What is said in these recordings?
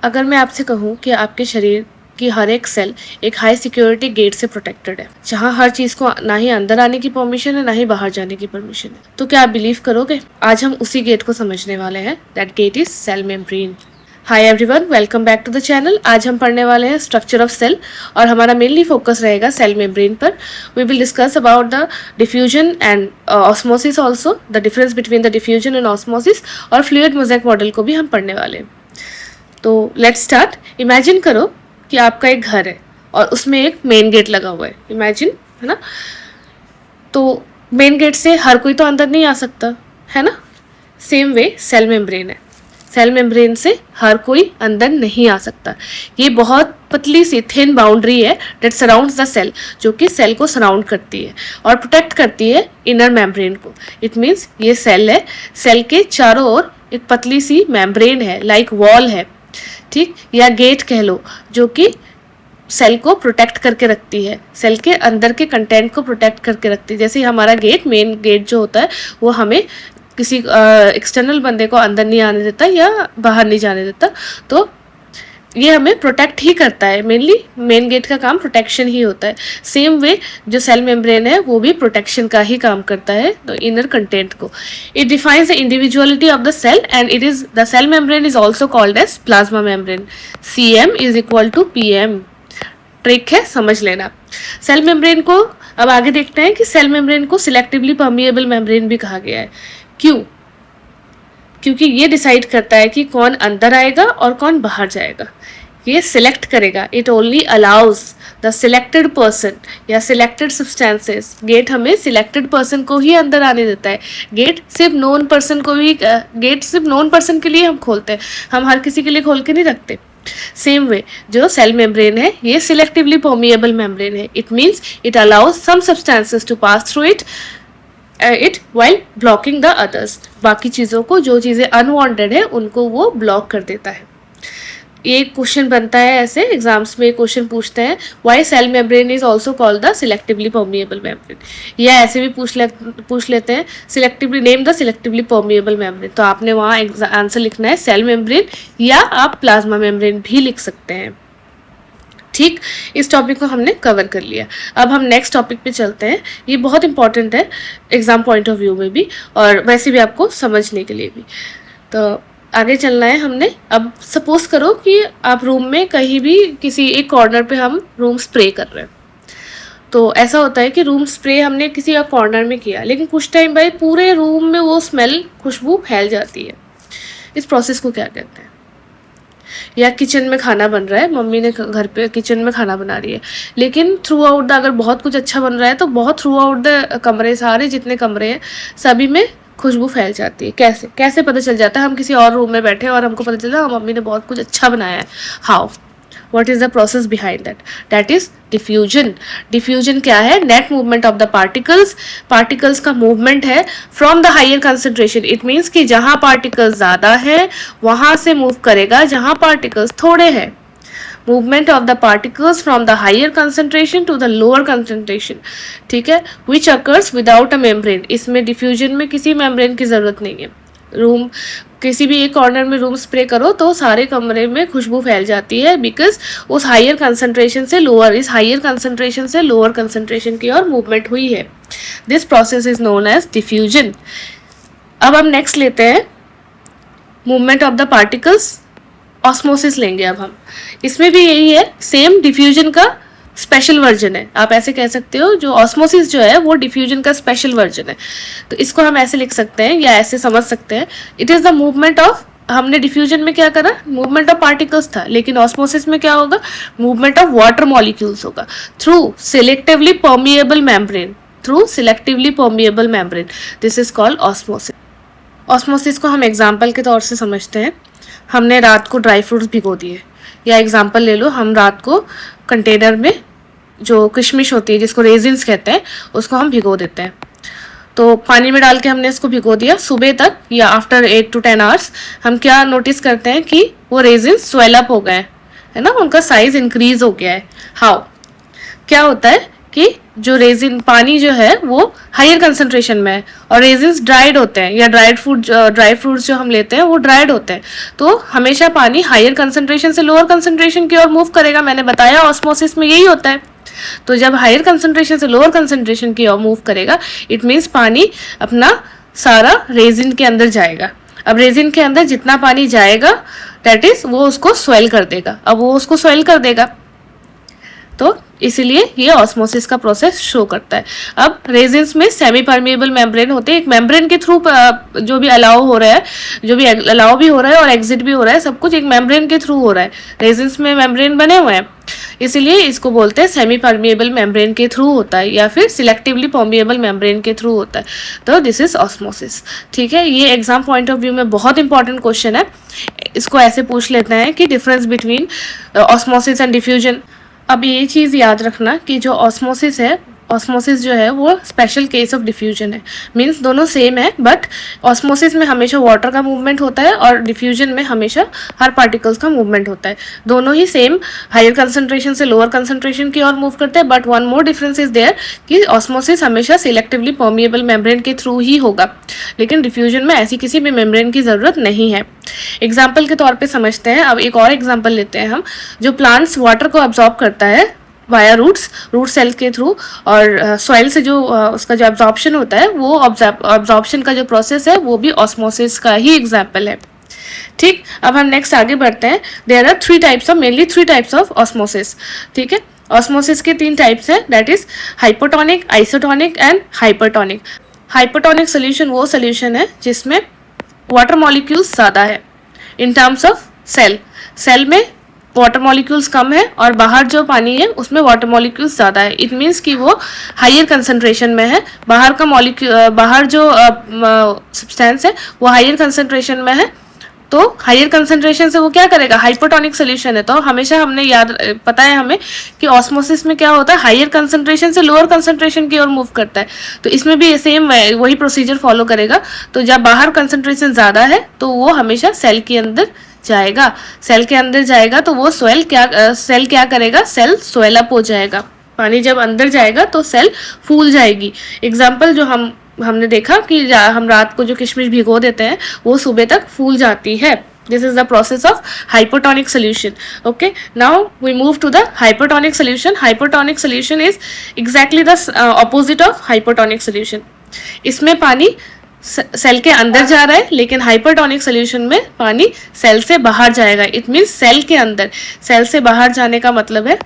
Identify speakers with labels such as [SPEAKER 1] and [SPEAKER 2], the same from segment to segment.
[SPEAKER 1] अगर मैं आपसे कहूँ कि आपके शरीर की हर एक सेल एक हाई सिक्योरिटी गेट से प्रोटेक्टेड है, जहाँ हर चीज़ को ना ही अंदर आने की परमिशन है ना ही बाहर जाने की परमिशन है, तो क्या आप बिलीव करोगे? आज हम उसी गेट को समझने वाले हैं। That gate is cell membrane. Hi everyone, welcome back to the channel. आज हम पढ़ने वाले हैं स्ट्रक्चर ऑफ सेल और हमारा मेनली फोकस रहेगा सेल मेम्ब्रेन पर। We will discuss about the diffusion and osmosis also, the difference between the diffusion and osmosis, और फ्लूइड मोज़ेक मॉडल को भी हम पढ़ने वाले हैं। तो लेट्स स्टार्ट। इमेजिन करो कि आपका एक घर है और उसमें एक मेन गेट लगा हुआ है। इमेजिन, है ना? तो मेन गेट से हर कोई तो अंदर नहीं आ सकता, है ना? सेम वे सेल मेम्ब्रेन है। सेल मेम्ब्रेन से हर कोई अंदर नहीं आ सकता। ये बहुत पतली सी थिन बाउंड्री है दैट सराउंड्स द सेल, जो कि सेल को सराउंड करती है और प्रोटेक्ट करती है इनर मेम्ब्रेन को। इट मीन्स ये सेल है, सेल के चारों ओर एक पतली सी मेम्ब्रेन है, लाइक वॉल है, ठीक, या गेट कह लो, जो कि सेल को प्रोटेक्ट करके रखती है, सेल के अंदर के कंटेंट को प्रोटेक्ट करके रखती है। जैसे हमारा गेट, मेन गेट जो होता है, वो हमें किसी एक्सटर्नल बंदे को अंदर नहीं आने देता या बाहर नहीं जाने देता, तो ये हमें प्रोटेक्ट ही करता है। मेनली मेन गेट का काम प्रोटेक्शन ही होता है। सेम वे जो सेल मेम्ब्रेन है वो भी प्रोटेक्शन का ही काम करता है, तो इनर कंटेंट को। It defines the individuality of the cell and it is the cell membrane is also called as plasma membrane. CM is equal to PM। Trick है, समझ लेना। सेल मेम्ब्रेन को अब आगे देखते हैं कि सेल मेम्ब्रेन को सिलेक्टिवली परमिएबल मेम्ब्रेन भी कहा गया है। क्यों? क्योंकि ये डिसाइड करता है कि कौन अंदर आएगा और कौन बाहर जाएगा। ये सिलेक्ट करेगा। It only allows the selected person या सिलेक्टेड सब्सटेंसेस। गेट हमें सिलेक्टेड पर्सन को ही अंदर आने देता है। गेट सिर्फ नोन पर्सन को ही, गेट सिर्फ नोन पर्सन के लिए हम खोलते हैं, हम हर किसी के लिए खोल के नहीं रखते। सेम वे जो सेल मेम्ब्रेन है ये सिलेक्टिवली परमिएबल मेम्ब्रेन है। It means it allows some substances to pass through it while blocking the others। बाकी चीज़ों को, जो चीज़ें अनवांटेड है उनको वो ब्लॉक कर देता है। एक क्वेश्चन बनता है ऐसे, एग्जाम्स में क्वेश्चन पूछते हैं, why cell membrane is also called the selectively permeable membrane, या ऐसे भी पूछ लेते हैं, selectively name the selectively permeable membrane. तो आपने वहाँ आंसर लिखना है सेल मेम्ब्रेन, या आप प्लाज्मा मेम्ब्रेन भी लिख सकते हैं। ठीक, इस टॉपिक को हमने कवर कर लिया। अब हम नेक्स्ट टॉपिक पे चलते हैं। ये बहुत इंपॉर्टेंट है एग्जाम पॉइंट ऑफ व्यू में भी और वैसे भी आपको समझने के लिए भी। तो आगे चलना है हमने। अब सपोज करो कि आप रूम में कहीं भी किसी एक कॉर्नर पे हम रूम स्प्रे कर रहे हैं। तो ऐसा होता है कि रूम स्प्रे हमने किसी एक कॉर्नर में किया, लेकिन कुछ टाइम बाद पूरे रूम में वो स्मेल, खुशबू फैल जाती है। इस प्रोसेस को क्या कहते हैं? या किचन में खाना बन रहा है, मम्मी ने घर पे किचन में खाना बना रही है, लेकिन थ्रू आउट द, अगर बहुत कुछ अच्छा बन रहा है तो बहुत थ्रू आउट द कमरे, सारे जितने कमरे हैं सभी में खुशबू फैल जाती है। कैसे कैसे पता चल जाता है? हम किसी और रूम में बैठे और हमको पता चला मम्मी ने बहुत कुछ अच्छा बनाया है। How? What is the process behind that? That is diffusion. Diffusion क्या है? Net movement of the particles. Particles का movement है from the higher concentration. It means कि जहाँ particles ज़्यादा है वहाँ से move करेगा जहाँ particles थोड़े हैं। Movement of the particles from the higher concentration to the lower concentration. ठीक है? Which occurs without a membrane. इसमें diffusion में किसी membrane की ज़रूरत नहीं है। रूम, किसी भी एक कॉर्नर में रूम स्प्रे करो तो सारे कमरे में खुशबू फैल जाती है, बिकॉज उस हायर कंसंट्रेशन से लोअर, इस हायर कंसंट्रेशन से लोअर कंसंट्रेशन की ओर मूवमेंट हुई है। This process is known as diffusion. अब हम नेक्स्ट लेते हैं movement of the particles. Osmosis लेंगे अब हम। इसमें भी यही है, सेम डिफ्यूजन का स्पेशल वर्जन है। आप ऐसे कह सकते हो, जो ऑस्मोसिस जो है वो डिफ्यूजन का स्पेशल वर्जन है। तो इसको हम ऐसे लिख सकते हैं या ऐसे समझ सकते हैं, it is the movement of, हमने डिफ्यूजन में क्या करा, मूवमेंट ऑफ पार्टिकल्स था, लेकिन ऑस्मोसिस में क्या होगा, मूवमेंट ऑफ वाटर मॉलिक्यूल्स होगा through selectively permeable membrane, through selectively permeable membrane. This is called osmosis. Osmosis को हम एग्जाम्पल के तौर से समझते हैं। हमने रात को ड्राई फ्रूट्स भिगो दिए, या एग्जाम्पल ले लो, हम रात को कंटेनर में जो किशमिश होती है जिसको रेजिन्स कहते हैं उसको हम भिगो देते हैं। तो पानी में डाल के हमने इसको भिगो दिया, सुबह तक या आफ्टर 8 to 10 आवर्स हम क्या नोटिस करते हैं कि वो रेजिन्स स्वेल अप हो गए हैं, है ना, उनका साइज इंक्रीज हो गया है। हाउ? क्या होता है कि जो रेजिन पानी जो है वो हायर कंसंट्रेशन में है और रेजिन्स ड्राइड होते हैं या ड्राई फ्रूट्स जो हम लेते हैं वो ड्राइड होते हैं, तो हमेशा पानी हायर कंसंट्रेशन से लोअर कंसंट्रेशन की ओर मूव करेगा। मैंने बताया ऑस्मोसिस में यही होता है। तो जब हायर कंसंट्रेशन से लोअर कंसंट्रेशन की ओर मूव करेगा, इट मीन्स पानी अपना सारा रेजिन के अंदर जाएगा। अब रेजिन के अंदर जितना पानी जाएगा दैट इज वो उसको स्वेल कर देगा। अब वो उसको स्वेल कर देगा, तो इसीलिए ये ऑस्मोसिस का प्रोसेस शो करता है। अब रेजिन्स में सेमी परमेबल मेम्ब्रेन होते हैं। एक मेम्ब्रेन के थ्रू जो भी अलाउ हो रहा है, जो भी अलाउ भी हो रहा है और एग्जिट भी हो रहा है, सब कुछ एक मेम्ब्रेन के थ्रू हो रहा है। रेजिन्स में मेम्ब्रेन बने हुए हैं, इसीलिए इसको बोलते हैं सेमी परमेबल मेम्ब्रेन के थ्रू होता है या फिर सिलेक्टिवली परमेबल मेम्ब्रेन के थ्रू होता है। तो दिस इज ऑस्मोसिस। ठीक है, ये एग्जाम पॉइंट ऑफ व्यू में बहुत इंपॉर्टेंट क्वेश्चन है। इसको ऐसे पूछ लेते हैं कि difference between osmosis and diffusion. अब ये चीज़ याद रखना कि जो ऑस्मोसिस है, ऑस्मोसिस जो है वो स्पेशल केस ऑफ डिफ्यूजन है। मींस दोनों सेम है, बट ऑस्मोसिस में हमेशा वाटर का मूवमेंट होता है और डिफ्यूजन में हमेशा हर पार्टिकल्स का मूवमेंट होता है। दोनों ही सेम हायर कंसंट्रेशन से लोअर कंसंट्रेशन की ओर मूव करते हैं, but one more difference is there कि ऑस्मोसिस हमेशा सिलेक्टिवली परमिएबल मेम्ब्रेन के थ्रू ही होगा, लेकिन डिफ्यूजन में ऐसी किसी भी मेम्ब्रेन की ज़रूरत नहीं है। एग्जाम्पल के तौर पे समझते हैं। अब एक और एग्जाम्पल लेते हैं हम। जो प्लांट्स वाटर को अब्जॉर्ब करता है वाया रूट सेल के थ्रू, और सॉइल से जो उसका जो अब्जॉर्प्शन होता है, वो अब्जॉर्प्शन का जो प्रोसेस है वो भी ऑस्मोसिस का ही एग्जाम्पल है। ठीक, अब हम नेक्स्ट आगे बढ़ते हैं। There are mainly three types of osmosis. ठीक है, ऑस्मोसिस के 3 टाइप्स हैं, that is hypotonic, isotonic and hypertonic. Hypotonic solution वो सोल्यूशन है जिसमें वाटर मॉलिक्यूल्स ज़्यादा है इन टर्म्स ऑफ सेल में वाटर मॉलिक्यूल्स कम है और बाहर जो पानी है उसमें वाटर मॉलिक्यूल्स ज़्यादा है। इट मीन्स कि वो हायर कंसंट्रेशन में है। बाहर जो सब्सटेंस है वो हायर कंसंट्रेशन में है, तो हायर कंसंट्रेशन से वो क्या करेगा, हाइपोटोनिक सोल्यूशन है। तो हमेशा हमने पता है हमें कि ऑस्मोसिस में क्या होता है, हायर कंसंट्रेशन से लोअर कंसंट्रेशन की ओर मूव करता है। तो इसमें भी सेम वही प्रोसीजर फॉलो करेगा। तो जब बाहर कंसंट्रेशन ज़्यादा है तो वो हमेशा सेल के अंदर जाएगा। सेल के अंदर जाएगा तो वो सेल क्या करेगा, सेल स्वेल अप हो जाएगा। पानी जब अंदर जाएगा तो सेल फूल जाएगी। एग्जाम्पल जो हमने देखा कि हम रात को जो किशमिश भिगो देते हैं वो सुबह तक फूल जाती है। This is the process of hypertonic solution. Okay, now we move to the hypertonic solution. Hypertonic solution is exactly the opposite of hypertonic solution. इसमें पानी सेल के अंदर जा रहा है, लेकिन हाइपरटोनिक सोल्यूशन में पानी सेल से बाहर जाएगा। इट मीन्स सेल के अंदर, सेल से बाहर जाने का मतलब है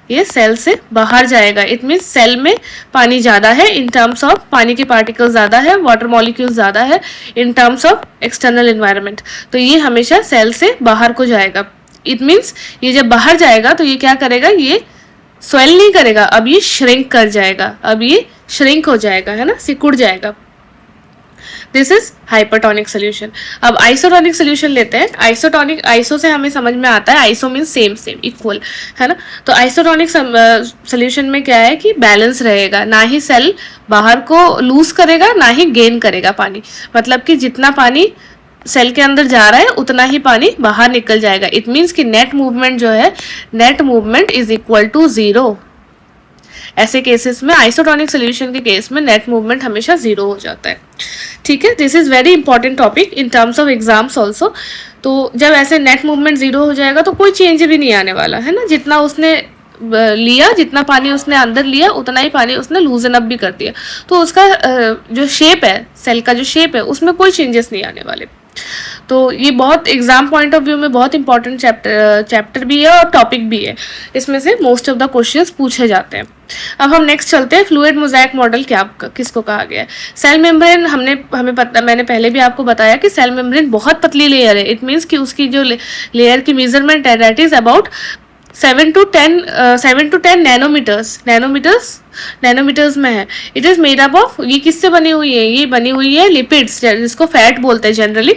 [SPEAKER 1] ये सेल से बाहर जाएगा। इट मीन्स सेल में पानी ज़्यादा है इन टर्म्स ऑफ पानी के पार्टिकल ज़्यादा है, वाटर मॉलिक्यूल ज़्यादा है in terms of external environment. तो ये हमेशा सेल से बाहर को जाएगा। इट मीन्स ये जब बाहर जाएगा तो ये क्या करेगा, ये स्वेल नहीं करेगा, अब ये श्रिंक कर जाएगा, अब ये श्रिंक हो जाएगा, है ना, सिकुड़ जाएगा। This is hypertonic solution. अब आइसोटोनिक सोल्यूशन लेते हैं। आइसो से हमें समझ में आता है, आइसो मीन्स सेम इक्वल, है ना। तो आइसोटोनिक सोल्यूशन में क्या है कि बैलेंस रहेगा, ना ही सेल बाहर को लूज करेगा ना ही गेन करेगा पानी। मतलब कि जितना पानी सेल के अंदर जा रहा है उतना ही पानी बाहर निकल जाएगा। इट मीन्स कि नेट मूवमेंट जो है, net movement is equal to 0। ऐसे केसेस में, आइसोटोनिक सोल्यूशन के केस में नेट मूवमेंट हमेशा 0 हो जाता है। ठीक है, this is very important topic in terms of exams also. तो जब ऐसे नेट मूवमेंट 0 हो जाएगा तो कोई चेंज भी नहीं आने वाला, है ना। जितना उसने लिया, जितना पानी उसने अंदर लिया उतना ही पानी उसने लूजन अप भी कर दिया। तो उसका जो शेप है, सेल का जो शेप है, उसमें कोई चेंजेस नहीं आने वाले। तो ये बहुत एग्जाम पॉइंट ऑफ व्यू में बहुत इंपॉर्टेंट चैप्टर भी है और टॉपिक भी है। इसमें से मोस्ट ऑफ द क्वेश्चंस पूछे जाते हैं। अब हम नेक्स्ट चलते हैं, फ्लूइड मोज़ाइक मॉडल किसको कहा गया है। सेल मेम्ब्रेन मैंने पहले भी आपको बताया कि सेल मेम्ब्रेन बहुत पतली लेयर है। इट मीन्स कि उसकी जो लेयर की मेजरमेंट है that is about 7 to 10 nanometers में है। It is made up of, ये किससे बनी हुई है, ये बनी हुई है लिपिड्स, जिसको फैट बोलते हैं जनरली,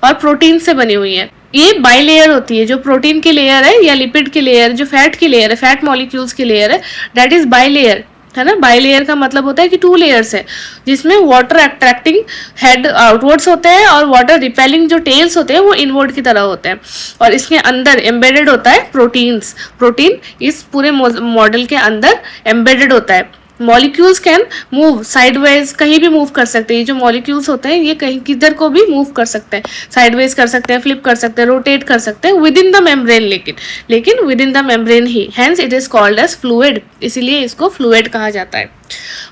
[SPEAKER 1] और प्रोटीन से बनी हुई है। ये बाई लेयर होती है, जो प्रोटीन की लेयर है या लिपिड की लेयर, जो फैट की लेयर है, फैट मॉलिक्यूल्स की लेयर है, दैट इज बाई लेयर। है ना। बाई लेयर का मतलब होता है कि 2 लेयर्स है, जिसमें वाटर अट्रैक्टिंग हेड आउटवर्ड्स होते हैं और वाटर रिपेलिंग जो टेल्स होते हैं वो इनवर्ड की तरह होते हैं। और इसके अंदर एम्बेडेड होता है प्रोटीन्स। प्रोटीन इस पूरे मॉडल के अंदर एम्बेडेड होता है। मॉलिक्यूल्स कैन मूव साइडवेज, कहीं भी मूव कर सकते हैं। ये जो मॉलिक्यूल्स होते हैं ये कहीं किधर को भी मूव कर सकते हैं, साइडवेज कर सकते हैं, फ्लिप कर सकते हैं, रोटेट कर सकते हैं विद इन द मेम्ब्रेन, लेकिन विद इन द मेम्ब्रेन ही। Hence it is called as fluid, इसीलिए इसको फ्लूइड कहा जाता है।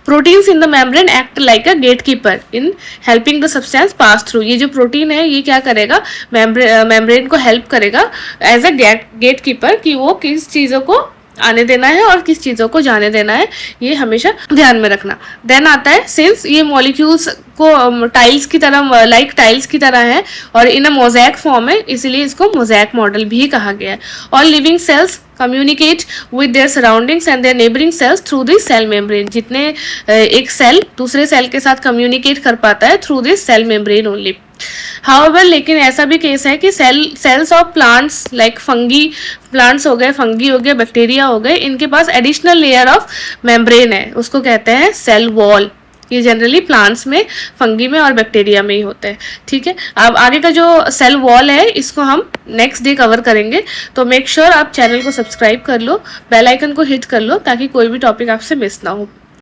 [SPEAKER 1] Proteins in the membrane act like a gatekeeper in helping the substance pass through. ये जो प्रोटीन है ये क्या करेगा, मेम्ब्रेन को हेल्प करेगा एज अ गेटकीपर, कि वो किस चीज़ों को आने देना है और किस चीज़ों को जाने देना है, ये हमेशा ध्यान में रखना। देन आता है, सिंस ये मॉलिक्यूल्स को टाइल्स की तरह, लाइक टाइल्स की तरह है और इन अ मोज़ैक फॉर्म है, इसलिए इसको मोज़ैक मॉडल भी कहा गया है। All living cells communicate with their surroundings and their neighbouring cells through this cell membrane. जितने एक सेल दूसरे सेल के साथ कम्युनिकेट कर पाता है through this cell membrane only. However, लेकिन ऐसा भी केस है कि cells of plants like fungi, plants हो गए, फंगी हो गए, बैक्टीरिया हो गए, इनके पास एडिशनल लेयर ऑफ मेम्ब्रेन है, उसको कहते हैं सेल वॉल। ये जनरली प्लांट्स में, फंगी में और बैक्टीरिया में ही होते हैं। ठीक है, अब आगे का जो सेल वॉल है इसको हम नेक्स्ट डे कवर करेंगे। तो मेक श्योर आप चैनल को सब्सक्राइब कर लो, बेल आइकन को हिट कर लो, ताकि कोई भी टॉपिक आपसे मिस ना हो।